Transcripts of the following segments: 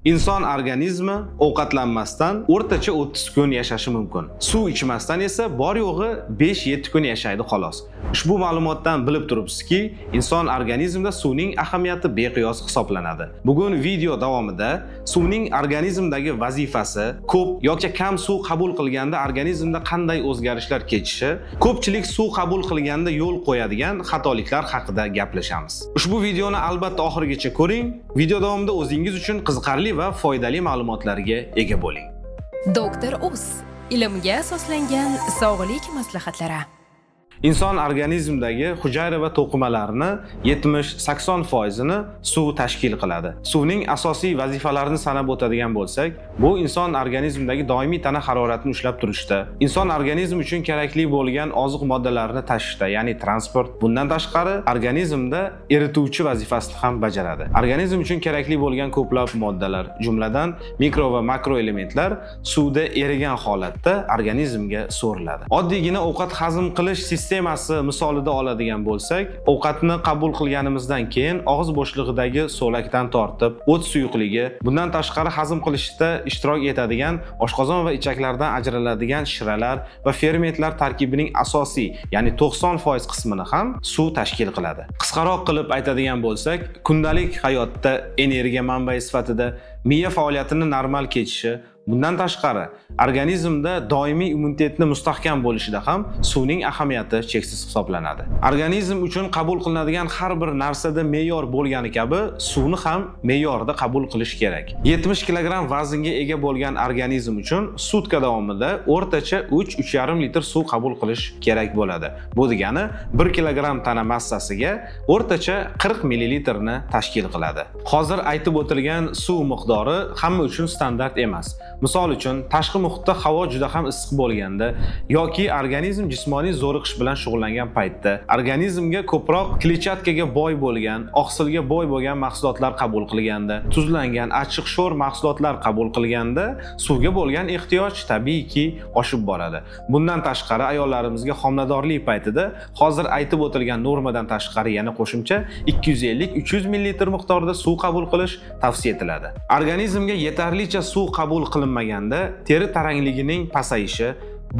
Inson organizmi ovqatlanmasdan o'rtacha 30 kun yashashi mumkin. Suv ichmasdan esa bor yo'g'i 5-7 kun yashaydi xolos. Ushbu ma'lumotdan bilib turibsizki, inson organizmida suvning ahamiyati beqiyos hisoblanadi. Bugun video davomida suvning organizmdagi vazifasi, ko'p yoki kam suv qabul qilganda organizmda qanday o'zgarishlar kechishi, ko'pchilik suv qabul qilganda yo'l qo'yadigan xatoliklar haqida gaplashamiz. Ushbu videoni albatta oxirigacha ko'ring. Video davomida o'zingiz uchun qiziqarli va foydali ma'lumotlarga ega bo'ling. Doktor Uz ilmga asoslangan sog'lik maslahatlari. Inson organizmidagi hujayra va to'qimalarni 70-80% ni suv tashkil qiladi. Suvning asosiy vazifalarini sanab o'tadigan bo'lsak, bu inson organizmidagi doimiy tana haroratini ushlab turishda, inson organizmi uchun kerakli bo'lgan oziq moddalarni tashishda, ya'ni transport. Bundan tashqari, organizmda erituvchi vazifasini ham bajaradi. Organizm uchun kerakli bo'lgan ko'plab moddalar, jumladan mikro va makro elementlar suvda erigan holatda organizmga so'riladi. Oddiygina ovqat hazm qilish sistemasi misolida oladigan bo'lsak, ovqatni qabul qilganimizdan keyin og'iz bo'shlig'idagi so'lakdan tortib, o't suyuqligi, bundan tashqari hazm qilishda ishtirok etadigan oshqozon va ichaklardan ajraladigan shiralar va fermentlar tarkibining asosiy, ya'ni 90% qismini ham suv tashkil qiladi. Qisqaroq qilib aytadigan bo'lsak, kundalik hayotda energiya manbai sifatida miya faoliyatini normal kechishi, bundan tashqari, organizmda doimiy immunitetni mustahkam bo'lishida ham suvning ahamiyati cheksiz hisoblanadi. Organizm uchun qabul qilinadigan har bir narsada me'yor bo'lgani kabi, suvni ham me'yorda qabul qilish kerak. 70 kg vaznga ega bo'lgan organizm uchun sutka davomida o'rtacha 3-3,5 litr suv qabul qilish kerak bo'ladi. Bu degani 1 kg tana massasiga o'rtacha 40 ml ni tashkil qiladi. Hozir aytib o'tilgan suv miqdori hamma uchun standart emas. Misol uchun, tashqi muhitda havo juda ham issiq bo'lganda yoki organizm jismoniy zo'riqish bilan shug'ullangan paytda organizmga ko'proq kletchatkaga boy bo'lgan, oqsilga boy bo'lgan mahsulotlar qabul qilganda, tuzlangan, achchiq sho'r mahsulotlar qabul qilganda suvga bo'lgan ehtiyoj tabiiyki oshib boradi. Bundan tashqari, ayollarimizga homiladorlik paytida hozir aytib o'tilgan normadan tashqari yana qo'shimcha 250-300 ml miqdorda suv qabul qilish tavsiya etiladi. Organizmga yetarlicha suv qabul qilinmaganda teri tarangligining pasayishi,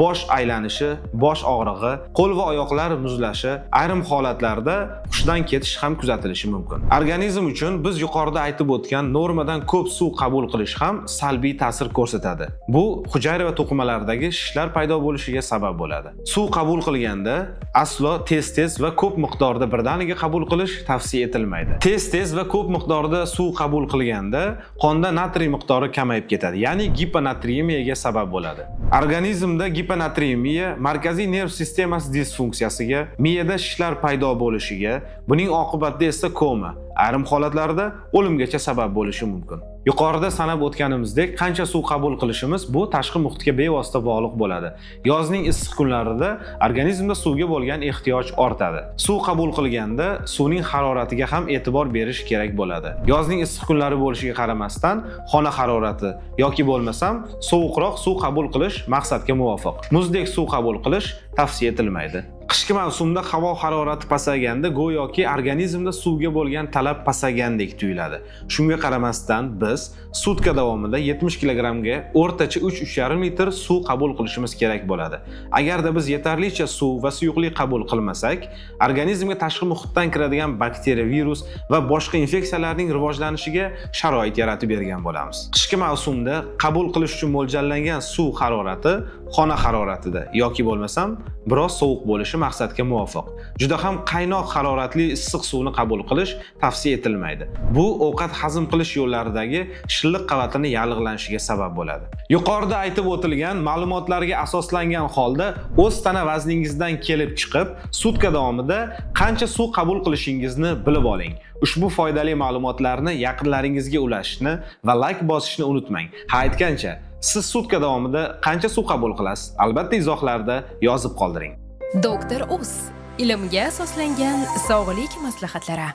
bosh aylanishi, bosh og'rig'i, qo'l va oyoqlar muzlashi, ayrim holatlarda hushdan ketish ham kuzatilishi mumkin. Organizm uchun biz yuqorida aytib o'tgan normadan ko'p suv qabul qilish ham salbiy ta'sir ko'rsatadi. Bu hujayra va to'qimalardagi shishlar paydo bo'lishiga sabab bo'ladi. Suv qabul qilganda aslo tez-tez va ko'p miqdorda birdaniga qabul qilish tavsiya etilmaydi. Tez-tez va ko'p miqdorda suv qabul qilganda qonda natriy miqdori kamayib ketadi, ya'ni giponatriyemiyaga sabab bo'ladi. Organizmda giponatriyemiya markaziy nerv sistemasi disfunksiyasiga, miyada shishlar paydo bo'lishiga, buning oqibatida esa koma, ayrim holatlarda o'limgacha sabab bo'lishi mumkin. Yuqorida sanab o'tganimizdek, qancha suv qabul qilishimiz bu tashqi muhitga bevosita bog'liq bo'ladi. Yozning issiq kunlarida organizmda suvga bo'lgan ehtiyoj ortadi. Suv qabul qilganda suvning haroratiga ham e'tibor berish kerak bo'ladi. Yozning issiq kunlari bo'lishiga qaramasdan, xona harorati yoki bo'lmasam sovuqroq suv qabul qilish maqsadga muvofiq. Muzdek suv qabul qilish tavsiya etilmaydi. Qishki mavsumda havo harorati pasayganda go'yoki organizmda suvga bo'lgan talab pasaygandek tuyuladi. Shunga qaramasdan biz sutka davomida 70 kg ga o'rtacha 3-3,5 litr suv qabul qilishimiz kerak bo'ladi. Agarda biz yetarlicha suv va suyuqlik qabul qilmasak, organizmga tashqi muhitdan kiradigan bakteriya, virus va boshqa infeksiyalarning rivojlanishiga sharoit yaratib bergan bo'lamiz. Qishki mavsumda qabul qilish uchun mo'ljallangan suv harorati xona haroratida yoki bo'lmasam biroz sovuq bo'lishi maqsadga muvofiq. Juda ham qaynoq haroratli issiq suvni qabul qilish tavsiya etilmaydi. Bu ovqat hazm qilish yo'llaridagi shilliq qavatini yallig'lanishiga sabab bo'ladi. Yuqorida aytib o'tilgan ma'lumotlarga asoslangan holda o'z tana vazningizdan kelib chiqib, sutka davomida qancha suv qabul qilishingizni bilib oling. Ushbu foydali ma'lumotlarni yaqinlaringizga ulashishni va like bosishni unutmang. Ha, aytgancha, siz sutka davomida qancha suv qabul qilasiz? Albatta izohlarda yozib qoldiring. Doktor Uz ilmga asoslangan sog'lik maslahatlari.